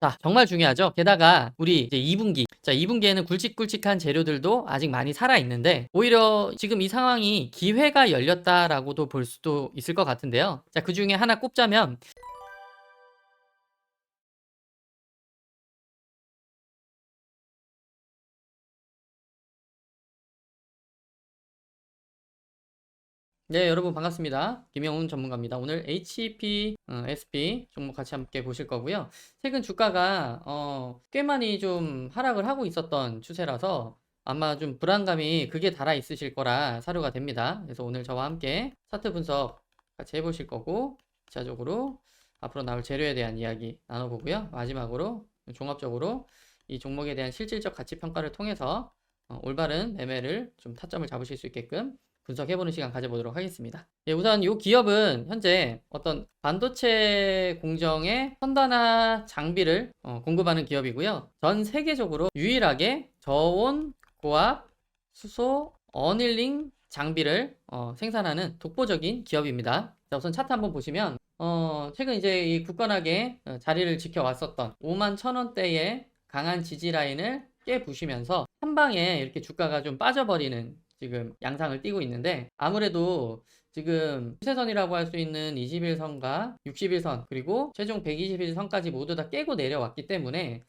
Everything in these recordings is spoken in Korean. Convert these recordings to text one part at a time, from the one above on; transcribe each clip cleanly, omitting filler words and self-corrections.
자, 정말 중요하죠. 게다가 우리 이제 2분기. 자, 2분기에는 굵직굵직한 재료들도 아직 많이 살아 있는데 오히려 지금 이 상황이 기회가 열렸다라고도 볼 수도 있을 것 같은데요. 자, 그중에 하나 꼽자면 네, 여러분 반갑습니다. 김영훈 전문가입니다. 오늘 HP, SP 종목 같이 함께 보실 거고요. 최근 주가가 꽤 많이 좀 하락을 하고 있었던 추세라서 아마 좀 불안감이 극에 달아 있으실 거라 사료가 됩니다. 그래서 오늘 저와 함께 차트 분석 같이 해보실 거고 2차적으로 앞으로 나올 재료에 대한 이야기 나눠보고요. 마지막으로 종합적으로 이 종목에 대한 실질적 가치 평가를 통해서 올바른 매매를 좀 타점을 잡으실 수 있게끔 분석해보는 시간 가져보도록 하겠습니다. 예, 우선 이 기업은 현재 어떤 반도체 공정의 선단화 장비를 공급하는 기업이고요. 전 세계적으로 유일하게 저온, 고압, 수소, 어닐링 장비를 생산하는 독보적인 기업입니다. 자, 우선 차트 한번 보시면 최근 이제 이 굳건하게 자리를 지켜왔었던 51,000원대의 강한 지지 라인을 깨부시면서 한 방에 이렇게 주가가 좀 빠져버리는 지금 양상을 띠고 있는데 아무래도 지금 추세선이라고 할 수 있는 21선과 61선 그리고 최종 121선까지 모두 다 깨고 내려왔기 때문에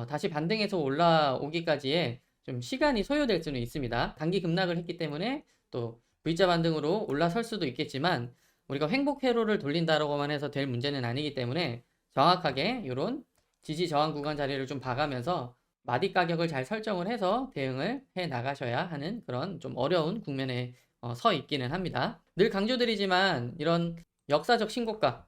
다시 반등해서 올라오기까지의 좀 시간이 소요될 수는 있습니다. 단기 급락을 했기 때문에 또 V자 반등으로 올라설 수도 있겠지만 우리가 횡복 회로를 돌린다라고만 해서 될 문제는 아니기 때문에 정확하게 이런 지지 저항 구간 자리를 좀 봐가면서 마디 가격을 잘 설정을 해서 대응을 해 나가셔야 하는 그런 좀 어려운 국면에 서 있기는 합니다. 늘 강조드리지만 이런 역사적 신고가,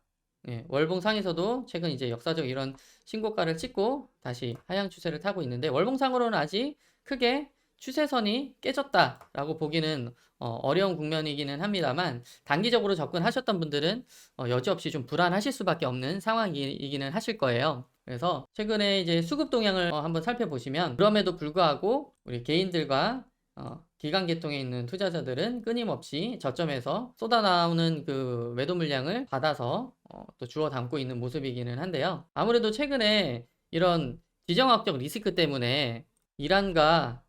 예, 월봉상에서도 최근 이제 역사적 이런 신고가를 찍고 다시 하향 추세를 타고 있는데 월봉상으로는 아직 크게 추세선이 깨졌다라고 보기는 어려운 국면이기는 합니다만 단기적으로 접근하셨던 분들은 여지없이 좀 불안하실 수밖에 없는 상황이기는 하실 거예요. 그래서 최근에 이제 수급 동향을 한번 살펴보시면 그럼에도 불구하고 우리 개인들과 기관 계통에 있는 투자자들은 끊임없이 저점에서 쏟아나오는 그 매도 물량을 받아서 또 주워 담고 있는 모습이기는 한데요. 아무래도 최근에 이런 지정학적 리스크 때문에 이란과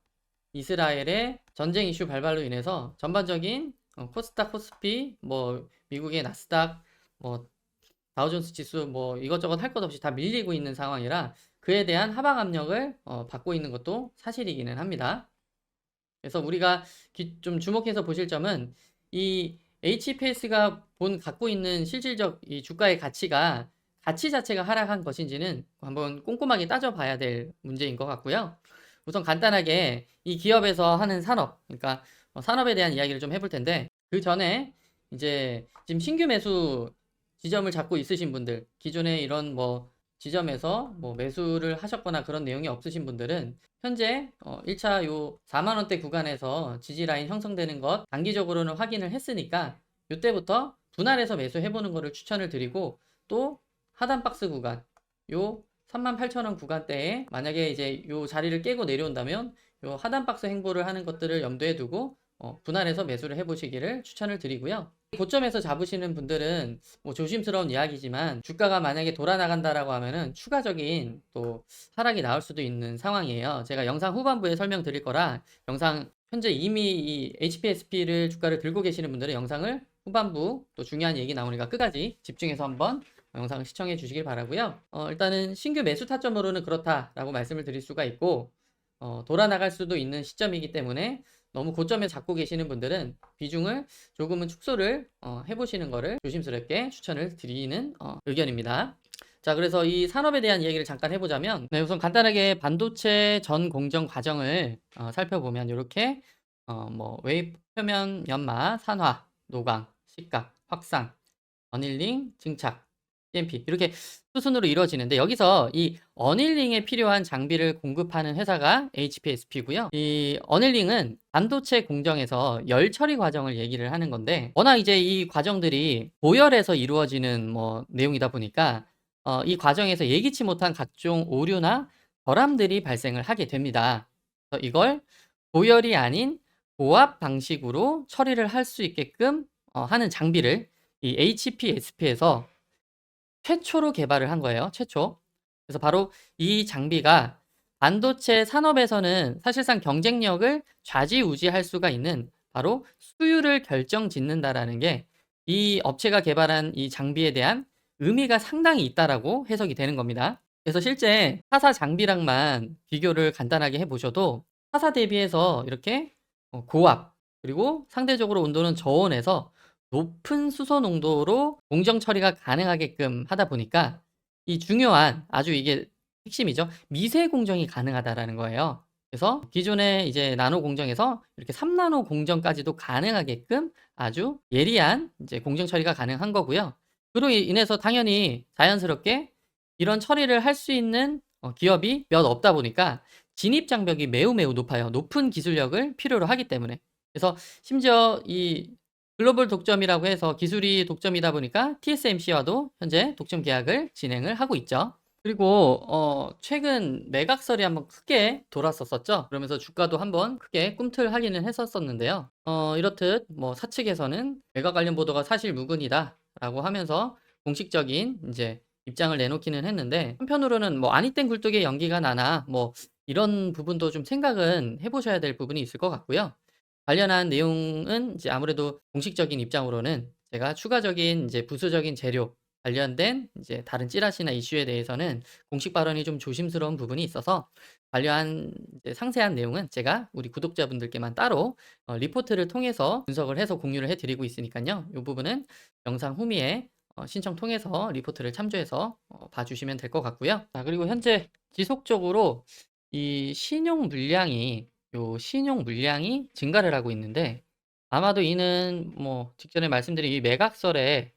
이스라엘의 전쟁 이슈 발발로 인해서 전반적인 코스닥, 코스피, 뭐 미국의 나스닥, 뭐 다우존스 지수 뭐 이것저것 할 것 없이 다 밀리고 있는 상황이라 그에 대한 하방 압력을 받고 있는 것도 사실이기는 합니다. 그래서 우리가 좀 주목해서 보실 점은 이 HPS가 갖고 있는 실질적 이 주가의 가치 자체가 하락한 것인지는 한번 꼼꼼하게 따져봐야 될 문제인 것 같고요. 우선 간단하게 이 기업에서 하는 산업, 그러니까 산업에 대한 이야기를 좀 해볼 텐데 그 전에 이제 지금 신규 매수 지점을 잡고 있으신 분들, 기존에 이런 뭐 지점에서 뭐 매수를 하셨거나 그런 내용이 없으신 분들은 현재 1차 요 4만 원대 구간에서 지지 라인 형성되는 것 단기적으로는 확인을 했으니까 이때부터 분할해서 매수해 보는 거를 추천을 드리고 또 하단 박스 구간 요 38,000원 구간대에 만약에 이제 요 자리를 깨고 내려온다면 요 하단 박스 행보를 하는 것들을 염두에 두고 분할해서 매수를 해 보시기를 추천을 드리고요. 고점에서 잡으시는 분들은 뭐 조심스러운 이야기지만 주가가 만약에 돌아 나간다라고 하면은 추가적인 또 하락이 나올 수도 있는 상황이에요. 제가 영상 후반부에 설명드릴 거라 영상 현재 이미 이 HPSP를 주가를 들고 계시는 분들은 영상을 후반부 또 중요한 얘기 나오니까 끝까지 집중해서 한번 영상을 시청해 주시길 바라고요. 일단은 신규 매수 타점으로는 그렇다라고 말씀을 드릴 수가 있고 돌아 나갈 수도 있는 시점이기 때문에 너무 고점에 잡고 계시는 분들은 비중을 조금은 축소를 해보시는 거를 조심스럽게 추천을 드리는 의견입니다. 자, 그래서 이 산업에 대한 이야기를 잠깐 해보자면 네, 우선 간단하게 반도체 전 공정 과정을 살펴보면 이렇게 뭐 웨이프 표면 연마, 산화, 노광, 식각, 확산, 어닐링, 증착, CMP 이렇게 수순으로 이루어지는데 여기서 이 어닐링에 필요한 장비를 공급하는 회사가 HPSP고요. 이 어닐링은 반도체 공정에서 열 처리 과정을 얘기를 하는 건데 워낙 이제 이 과정들이 고열에서 이루어지는 뭐 내용이다 보니까 이 과정에서 예기치 못한 각종 오류나 결함들이 발생을 하게 됩니다. 그래서 이걸 고열이 아닌 고압 방식으로 처리를 할 수 있게끔 하는 장비를 이 HPSP에서 최초로 개발을 한 거예요. 최초. 그래서 바로 이 장비가 반도체 산업에서는 사실상 경쟁력을 좌지우지할 수가 있는 바로 수율을 결정짓는다라는 게 이 업체가 개발한 이 장비에 대한 의미가 상당히 있다라고 해석이 되는 겁니다. 그래서 실제 타사 장비랑만 비교를 간단하게 해보셔도 타사 대비해서 이렇게 고압 그리고 상대적으로 온도는 저온에서 높은 수소 농도로 공정 처리가 가능하게끔 하다 보니까 이 중요한 아주 이게 핵심이죠. 미세 공정이 가능하다라는 거예요. 그래서 기존의 이제 나노 공정에서 이렇게 3나노 공정까지도 가능하게끔 아주 예리한 이제 공정 처리가 가능한 거고요. 그로 인해서 당연히 자연스럽게 이런 처리를 할 수 있는 기업이 몇 없다 보니까 진입 장벽이 매우 매우 높아요. 높은 기술력을 필요로 하기 때문에. 그래서 심지어 이 글로벌 독점이라고 해서 기술이 독점이다 보니까 TSMC와도 현재 독점 계약을 진행을 하고 있죠. 그리고 최근 매각설이 한번 크게 돌았었었죠. 그러면서 주가도 한번 크게 꿈틀하기는 했었었는데요. 이렇듯 뭐 사측에서는 매각 관련 보도가 사실무근이다라고 하면서 공식적인 이제 입장을 내놓기는 했는데 한편으로는 뭐 아니땐 굴뚝에 연기가 나나 뭐 이런 부분도 좀 생각은 해보셔야 될 부분이 있을 것 같고요. 관련한 내용은 이제 아무래도 공식적인 입장으로는 제가 추가적인 이제 부수적인 재료 관련된 이제 다른 찌라시나 이슈에 대해서는 공식 발언이 좀 조심스러운 부분이 있어서 관련 이제 상세한 내용은 제가 우리 구독자분들께만 따로 리포트를 통해서 분석을 해서 공유를 해드리고 있으니까요. 이 부분은 영상 후미에 신청 통해서 리포트를 참조해서 봐주시면 될 것 같고요. 자, 그리고 현재 지속적으로 이 신용 물량이 증가를 하고 있는데 아마도 이는 뭐 직전에 말씀드린 이 매각설에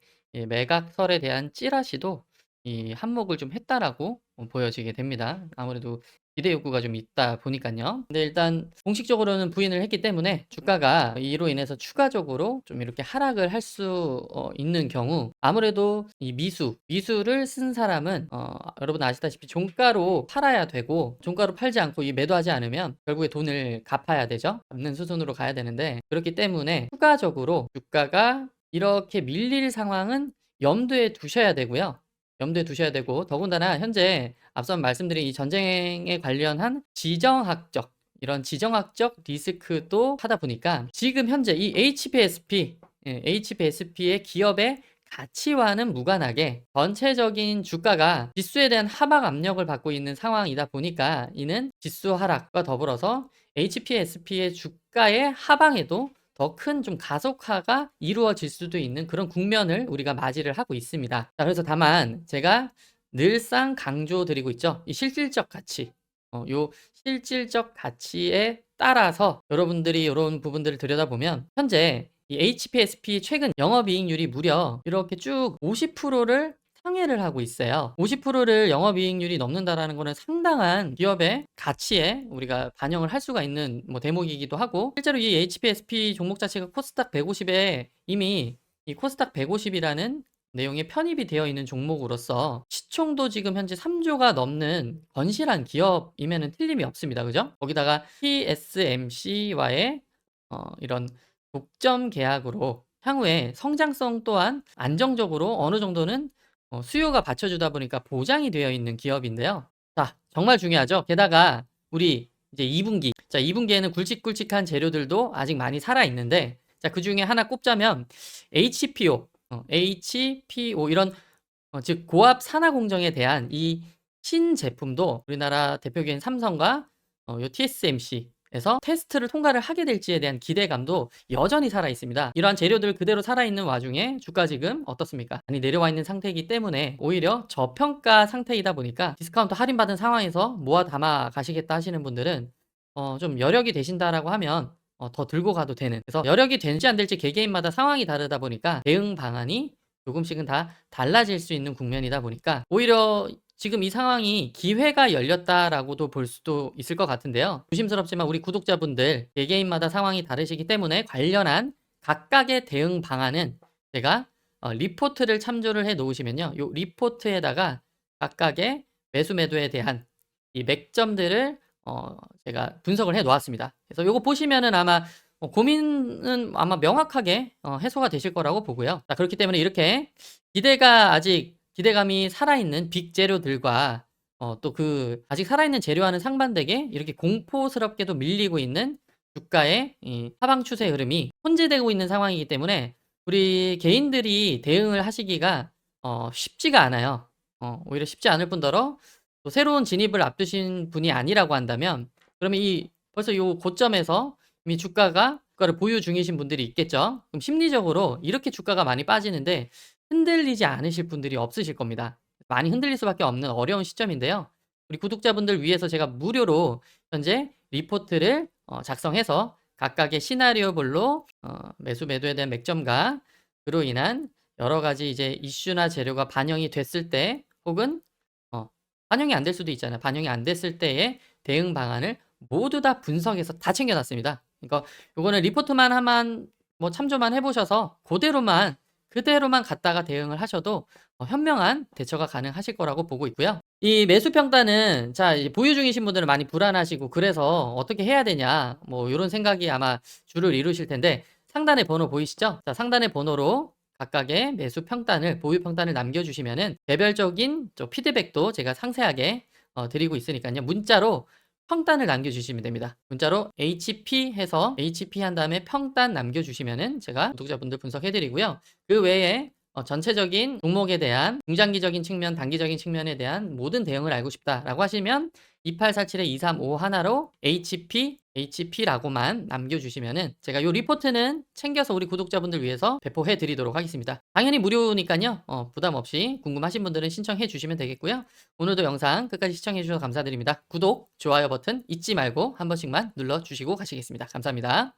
대한 찌라시도 이 한몫을 좀 했다라고 보여지게 됩니다. 아무래도 기대 욕구가 좀 있다 보니까요. 근데 일단 공식적으로는 부인을 했기 때문에 주가가 이로 인해서 추가적으로 좀 이렇게 하락을 할 수 있는 경우 아무래도 이 미수를 쓴 사람은 여러분 아시다시피 종가로 팔아야 되고 종가로 팔지 않고 이 매도하지 않으면 결국에 돈을 갚아야 되죠. 갚는 수순으로 가야 되는데 그렇기 때문에 추가적으로 주가가 이렇게 밀릴 상황은 염두에 두셔야 되고요. 염두에 두셔야 되고 더군다나 현재 앞서 말씀드린 이 전쟁에 관련한 이런 지정학적 리스크도 하다 보니까 지금 현재 이 HPSP의 기업의 가치와는 무관하게 전체적인 주가가 지수에 대한 하락 압력을 받고 있는 상황이다 보니까 이는 지수 하락과 더불어서 HPSP의 주가의 하방에도 더 큰 좀 가속화가 이루어질 수도 있는 그런 국면을 우리가 맞이를 하고 있습니다. 자, 그래서 다만 제가 늘상 강조드리고 있죠. 이 실질적 가치. 요 실질적 가치에 따라서 여러분들이 이런 부분들을 들여다보면 현재 이 HPSP 최근 영업이익률이 무려 이렇게 쭉 50%를 상회를 하고 있어요. 50%를 영업이익률이 넘는다라는 거는 상당한 기업의 가치에 우리가 반영을 할 수가 있는 뭐 대목이기도 하고 실제로 이 HPSP 종목 자체가 코스닥 150에 이미 이 코스닥 150이라는 내용에 편입이 되어 있는 종목으로서 시총도 지금 현재 3조가 넘는 건실한 기업임에는 틀림이 없습니다. 그죠? 거기다가 TSMC와의 이런 독점 계약으로 향후에 성장성 또한 안정적으로 어느 정도는 수요가 받쳐주다 보니까 보장이 되어 있는 기업인데요. 자, 정말 중요하죠. 게다가 우리 이제 2분기, 자 2분기에는 굵직굵직한 재료들도 아직 많이 살아 있는데, 자 그 중에 하나 꼽자면 HPO 이런 즉 고압 산화 공정에 대한 이 신제품도 우리나라 대표기인 삼성과 요 TSMC에서 테스트를 통과를 하게 될지에 대한 기대감도 여전히 살아 있습니다. 이러한 재료들 그대로 살아있는 와중에 주가 지금 어떻습니까? 많이 내려와 있는 상태이기 때문에 오히려 저평가 상태이다 보니까 디스카운트 할인받은 상황에서 모아 담아 가시겠다 하시는 분들은 좀 여력이 되신다라고 하면 더 들고 가도 되는, 그래서 여력이 될지 안 될지 개개인마다 상황이 다르다 보니까 대응 방안이 조금씩은 다 달라질 수 있는 국면이다 보니까 오히려 지금 이 상황이 기회가 열렸다라고도 볼 수도 있을 것 같은데요. 조심스럽지만 우리 구독자분들 개개인마다 상황이 다르시기 때문에 관련한 각각의 대응 방안은 제가 리포트를 참조를 해 놓으시면요. 이 리포트에다가 각각의 매수 매도에 대한 이 맥점들을 제가 분석을 해 놓았습니다. 그래서 요거 보시면은 아마 고민은 아마 명확하게 해소가 되실 거라고 보고요. 자, 그렇기 때문에 이렇게 기대감이 살아있는 빅 재료들과 또 그 아직 살아있는 재료와는 상반되게 이렇게 공포스럽게도 밀리고 있는 주가의 이 하방 추세 흐름이 혼재되고 있는 상황이기 때문에 우리 개인들이 대응을 하시기가 쉽지가 않아요. 오히려 쉽지 않을 뿐더러 또 새로운 진입을 앞두신 분이 아니라고 한다면 그러면 벌써 요 고점에서 이미 주가를 보유 중이신 분들이 있겠죠. 그럼 심리적으로 이렇게 주가가 많이 빠지는데 흔들리지 않으실 분들이 없으실 겁니다. 많이 흔들릴 수밖에 없는 어려운 시점인데요. 우리 구독자분들 위해서 제가 무료로 현재 리포트를 작성해서 각각의 시나리오별로 매수 매도에 대한 맥점과 그로 인한 여러 가지 이제 이슈나 재료가 반영이 됐을 때 혹은 반영이 안 될 수도 있잖아요. 반영이 안 됐을 때의 대응 방안을 모두 다 분석해서 다 챙겨놨습니다. 그러니까 요거는 리포트만 하면 뭐 참조만 해보셔서 그대로만 갖다가 대응을 하셔도 현명한 대처가 가능하실 거라고 보고 있고요. 이 매수 평단은 자 이제 보유 중이신 분들은 많이 불안하시고 그래서 어떻게 해야 되냐 뭐 요런 생각이 아마 주를 이루실 텐데 상단에 번호 보이시죠? 자 상단의 번호로 각각의 매수 평단을 보유 평단을 남겨주시면은 개별적인 피드백도 제가 상세하게 드리고 있으니까요. 문자로 평단을 남겨주시면 됩니다. 문자로 HP 해서 HP 한 다음에 평단 남겨주시면은 제가 구독자분들 분석해드리고요. 그 외에 전체적인 종목에 대한 중장기적인 측면, 단기적인 측면에 대한 모든 대응을 알고 싶다라고 하시면 2847-2351로 HP라고만 남겨주시면은 제가 요 리포트는 챙겨서 우리 구독자분들 위해서 배포해 드리도록 하겠습니다. 당연히 무료니까요. 부담 없이 궁금하신 분들은 신청해 주시면 되겠고요. 오늘도 영상 끝까지 시청해 주셔서 감사드립니다. 구독, 좋아요 버튼 잊지 말고 한 번씩만 눌러주시고 가시겠습니다. 감사합니다.